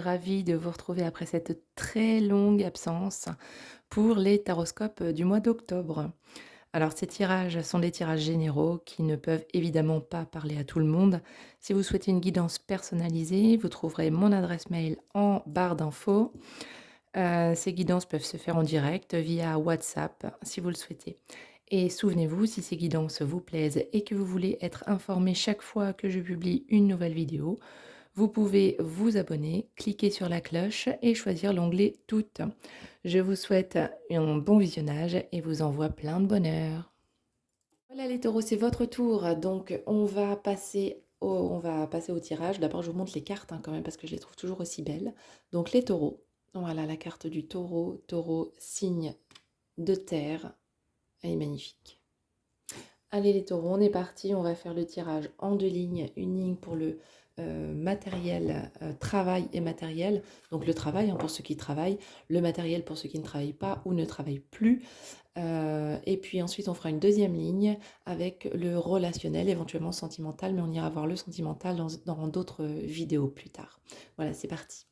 ravie de vous retrouver après cette très longue absence pour les taroscopes du mois d'octobre. Alors ces tirages sont des tirages généraux qui ne peuvent évidemment pas parler à tout le monde. Si vous souhaitez une guidance personnalisée, vous trouverez mon adresse mail en barre d'infos. Ces guidances peuvent se faire en direct via WhatsApp si vous le souhaitez. Et souvenez-vous, si ces guidances vous plaisent et que vous voulez être informé chaque fois que je publie une nouvelle vidéo, vous pouvez vous abonner, cliquer sur la cloche et choisir l'onglet Toutes. Je vous souhaite un bon visionnage et vous envoie plein de bonheur. Voilà les taureaux, c'est votre tour. Donc on va passer au tirage. D'abord, je vous montre les cartes quand même parce que je les trouve toujours aussi belles. Donc les taureaux. Voilà la carte du taureau. Taureau, signe de terre. Elle est magnifique. Allez les taureaux, on est parti. On va faire le tirage en deux lignes. Une ligne pour le matériel, travail et matériel. Donc le travail pour ceux qui travaillent, le matériel pour ceux qui ne travaillent pas ou ne travaillent plus. Et puis ensuite, on fera une deuxième ligne avec le relationnel, éventuellement sentimental, mais on ira voir le sentimental dans d'autres vidéos plus tard. Voilà, c'est parti.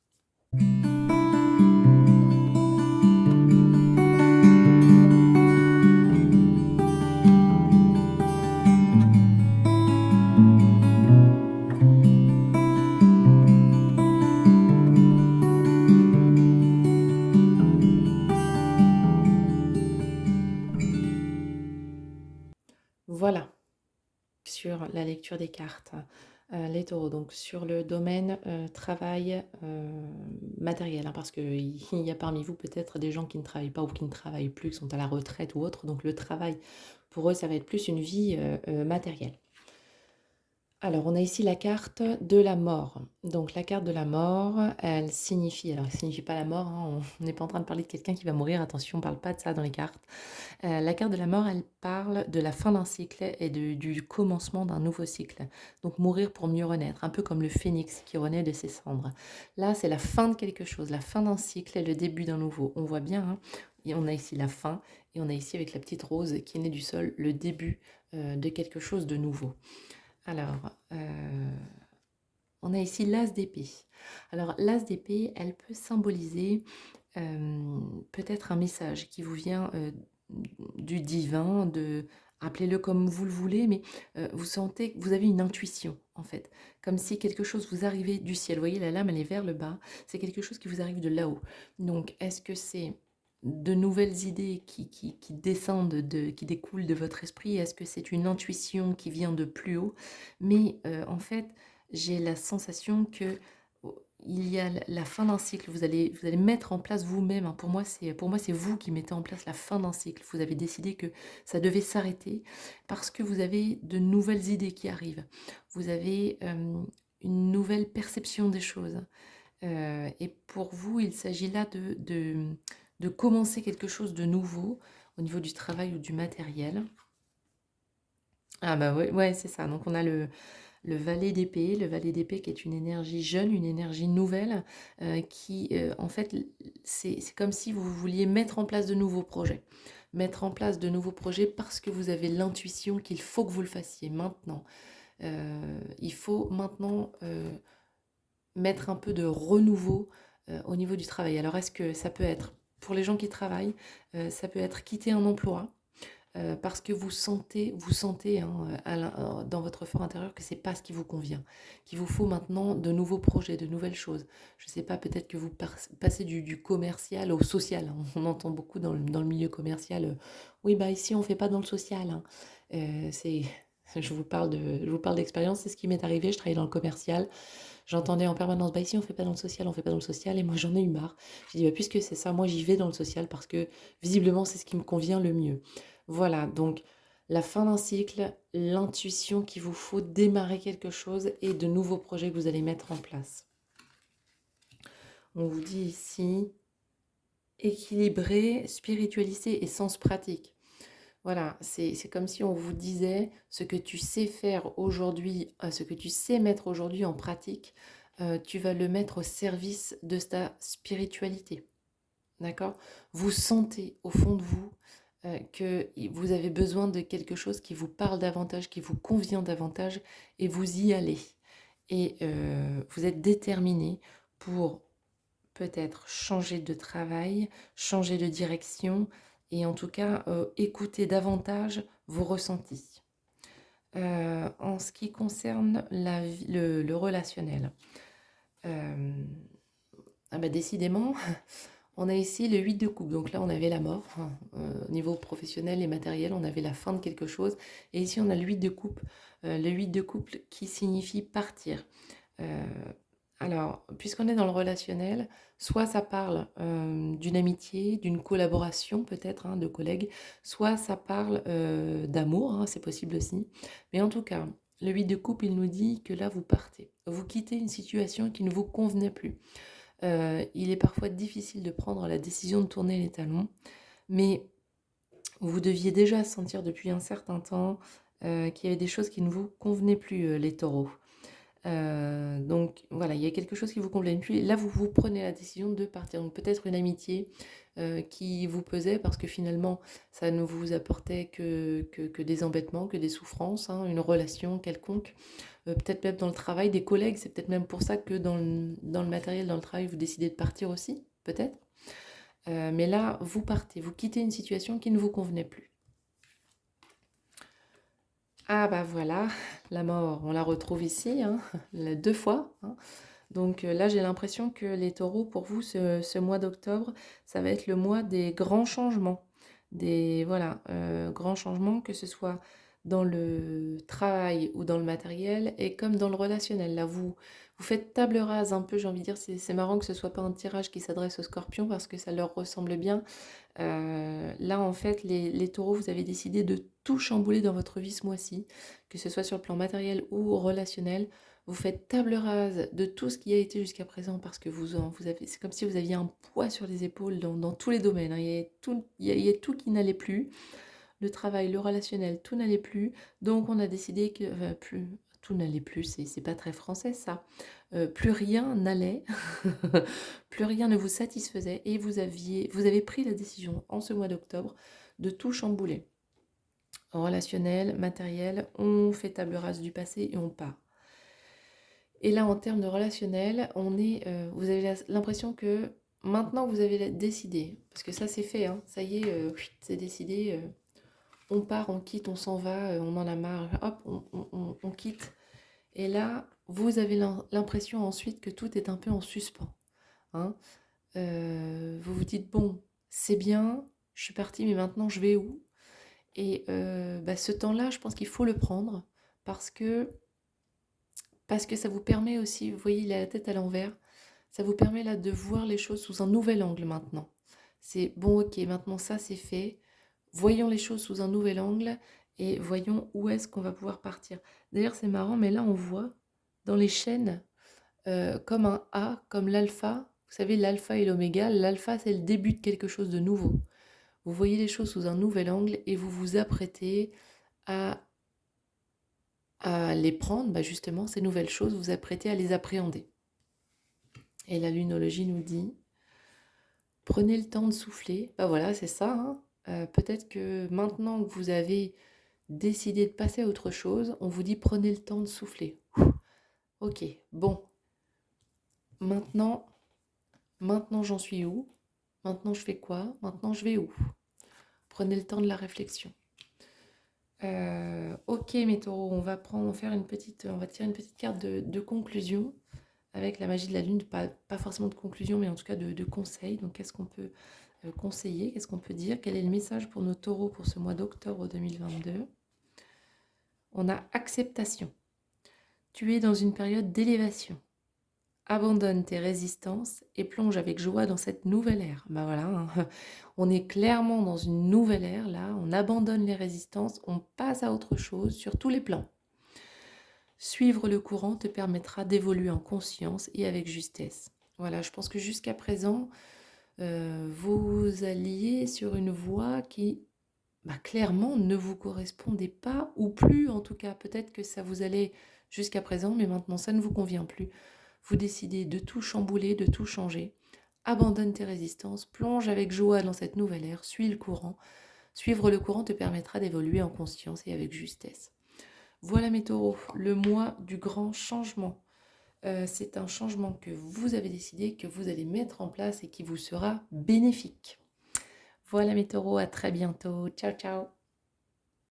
Voilà, sur la lecture des cartes. Les taureaux, donc sur le domaine travail matériel, parce qu'il y a parmi vous peut-être des gens qui ne travaillent pas ou qui ne travaillent plus, qui sont à la retraite ou autre, donc le travail, pour eux, ça va être plus une vie matérielle. Alors, on a ici la carte de la mort. Donc, la carte de la mort, elle signifie, alors elle ne signifie pas la mort, on n'est pas en train de parler de quelqu'un qui va mourir, attention, on ne parle pas de ça dans les cartes. La carte de la mort, elle parle de la fin d'un cycle et du commencement d'un nouveau cycle. Donc, mourir pour mieux renaître, un peu comme le phénix qui renaît de ses cendres. Là, c'est la fin de quelque chose, la fin d'un cycle et le début d'un nouveau. On voit bien, et on a ici la fin, et on a ici avec la petite rose qui est née du sol, le début de quelque chose de nouveau. Alors, on a ici l'as d'épée. Alors, l'as d'épée, elle peut symboliser peut-être un message qui vous vient du divin, appelez-le comme vous le voulez, mais vous sentez que vous avez une intuition, en fait. Comme si quelque chose vous arrivait du ciel. Vous voyez, la lame, elle est vers le bas. C'est quelque chose qui vous arrive de là-haut. Donc, est-ce que c'est de nouvelles idées qui descendent, qui découlent de votre esprit? Est-ce que c'est une intuition qui vient de plus haut? Mais en fait, j'ai la sensation que il y a la fin d'un cycle. Vous allez mettre en place vous-même. Pour moi, c'est vous qui mettez en place la fin d'un cycle. Vous avez décidé que ça devait s'arrêter parce que vous avez de nouvelles idées qui arrivent. Vous avez une nouvelle perception des choses. Et pour vous, il s'agit là de commencer quelque chose de nouveau au niveau du travail ou du matériel. Ah bah ouais, ouais, c'est ça. Donc on a le valet d'épée qui est une énergie jeune, une énergie nouvelle, qui, en fait, c'est comme si vous vouliez mettre en place de nouveaux projets. Mettre en place de nouveaux projets parce que vous avez l'intuition qu'il faut que vous le fassiez maintenant. Il faut maintenant mettre un peu de renouveau au niveau du travail. Alors est-ce que ça peut être, pour les gens qui travaillent, ça peut être quitter un emploi, parce que vous sentez dans votre fort intérieur que c'est pas ce qui vous convient, qu'il vous faut maintenant de nouveaux projets, de nouvelles choses. Je sais pas, peut-être que vous passez du commercial au social. On entend beaucoup dans le milieu commercial, oui, bah ici on fait pas dans le social, hein. C'est, je vous parle d'expérience, c'est ce qui m'est arrivé. Je travaillais dans le commercial. J'entendais en permanence, bah ici on fait pas dans le social, on fait pas dans le social, et moi j'en ai eu marre. J'ai dit, bah, puisque c'est ça, moi j'y vais dans le social parce que visiblement c'est ce qui me convient le mieux. Voilà, donc la fin d'un cycle, l'intuition qu'il vous faut démarrer quelque chose et de nouveaux projets que vous allez mettre en place. On vous dit ici équilibré, spiritualité et sens pratique. Voilà, c'est comme si on vous disait ce que tu sais faire aujourd'hui, ce que tu sais mettre aujourd'hui en pratique, tu vas le mettre au service de ta spiritualité. D'accord? Vous sentez au fond de vous que vous avez besoin de quelque chose qui vous parle davantage, qui vous convient davantage, et vous y allez. Et vous êtes déterminé pour peut-être changer de travail, changer de direction et en tout cas, écouter davantage vos ressentis. En ce qui concerne la vie le relationnel, hem, ah bah, décidément, on a ici le 8 de coupe, donc là, on avait la mort, hein, au niveau professionnel et matériel, on avait la fin de quelque chose et ici, on a le 8 de coupe, le 8 de couple qui signifie partir. Heu, alors, puisqu'on est dans le relationnel, soit ça parle, d'une amitié, d'une collaboration peut-être, hein, de collègues, soit ça parle, d'amour, hein, c'est possible aussi. Mais en tout cas, le 8 de coupe, il nous dit que là, vous partez. Vous quittez une situation qui ne vous convenait plus. Il est parfois difficile de prendre la décision de tourner les talons, mais vous deviez déjà sentir depuis un certain temps, qu'il y avait des choses qui ne vous convenaient plus, les taureaux. Donc voilà, il y a quelque chose qui vous convenait plus et là, vous prenez la décision de partir. Donc peut-être une amitié, qui vous pesait parce que finalement, ça ne vous apportait que des embêtements, que des souffrances, hein, une relation quelconque. Peut-être même dans le travail, des collègues, c'est peut-être même pour ça que dans le matériel, dans le travail, vous décidez de partir aussi, peut-être? Mais là, vous partez, vous quittez une situation qui ne vous convenait plus. Ah bah voilà, la mort, on la retrouve ici, hein, 2 fois, hein. Donc là, j'ai l'impression que les taureaux, pour vous, ce mois d'octobre, ça va être le mois des grands changements. Des voilà, grands changements, que ce soit dans le travail ou dans le matériel et comme dans le relationnel. Là, vous faites table rase un peu, j'ai envie de dire. C'est marrant que ce soit pas un tirage qui s'adresse aux scorpions parce que ça leur ressemble bien. Là, en fait, les taureaux, vous avez décidé de tout chambouler dans votre vie ce mois-ci, que ce soit sur le plan matériel ou relationnel. Vous faites table rase de tout ce qui a été jusqu'à présent parce que vous avez, c'est comme si vous aviez un poids sur les épaules dans tous les domaines, hein. Il y a tout qui n'allait plus. Le travail, le relationnel, tout n'allait plus. Donc on a décidé que tout n'allait plus, c'est pas très français ça. Plus rien n'allait, plus rien ne vous satisfaisait et vous avez pris la décision en ce mois d'octobre de tout chambouler. Relationnel, matériel, on fait table rase du passé et on part. Et là, en termes de relationnel, vous avez l'impression que maintenant que vous avez décidé, parce que ça c'est fait, hein, ça y est, c'est décidé, on part, on quitte, on s'en va, on en a marre, hop, on quitte. Et là, vous avez l'impression ensuite que tout est un peu en suspens, hein. Vous vous dites, bon, c'est bien, je suis partie, mais maintenant je vais où? Et bah, ce temps-là, je pense qu'il faut le prendre parce que, parce que ça vous permet aussi, vous voyez, il a la tête à l'envers, ça vous permet là de voir les choses sous un nouvel angle maintenant. C'est bon, ok, maintenant ça c'est fait, voyons les choses sous un nouvel angle et voyons où est-ce qu'on va pouvoir partir. D'ailleurs, c'est marrant, mais là on voit dans les chaînes comme un A, comme l'alpha. Vous savez, l'alpha et l'oméga. L'alpha, c'est le début de quelque chose de nouveau. Vous voyez les choses sous un nouvel angle et vous vous apprêtez à, à les prendre, bah justement, ces nouvelles choses, vous vous apprêtez à les appréhender. Et la lunologie nous dit, prenez le temps de souffler. Bah voilà, c'est ça, hein. Peut-être que maintenant que vous avez décidé de passer à autre chose, on vous dit prenez le temps de souffler. Ok, bon, maintenant, maintenant j'en suis où? Maintenant je fais quoi? Maintenant je vais où? Prenez le temps de la réflexion. Ok mes taureaux, on va tirer une petite carte de conclusion avec la magie de la lune, pas forcément de conclusion, mais en tout cas de conseil. Donc qu'est-ce qu'on peut conseiller? Qu'est-ce qu'on peut dire? Quel est le message pour nos taureaux pour ce mois d'octobre 2022? On a acceptation. Tu es dans une période d'élévation. Abandonne tes résistances et plonge avec joie dans cette nouvelle ère. Ben voilà, hein. On est clairement dans une nouvelle ère là, on abandonne les résistances, on passe à autre chose sur tous les plans. Suivre le courant te permettra d'évoluer en conscience et avec justesse. Voilà, je pense que jusqu'à présent, vous alliez sur une voie qui bah, clairement ne vous correspondait pas, ou plus en tout cas. Peut-être que ça vous allait jusqu'à présent, mais maintenant ça ne vous convient plus. Vous décidez de tout chambouler, de tout changer. Abandonne tes résistances, plonge avec joie dans cette nouvelle ère, suis le courant. Suivre le courant te permettra d'évoluer en conscience et avec justesse. Voilà mes taureaux, le mois du grand changement. C'est un changement que vous avez décidé, que vous allez mettre en place et qui vous sera bénéfique. Voilà mes taureaux, à très bientôt. Ciao, ciao.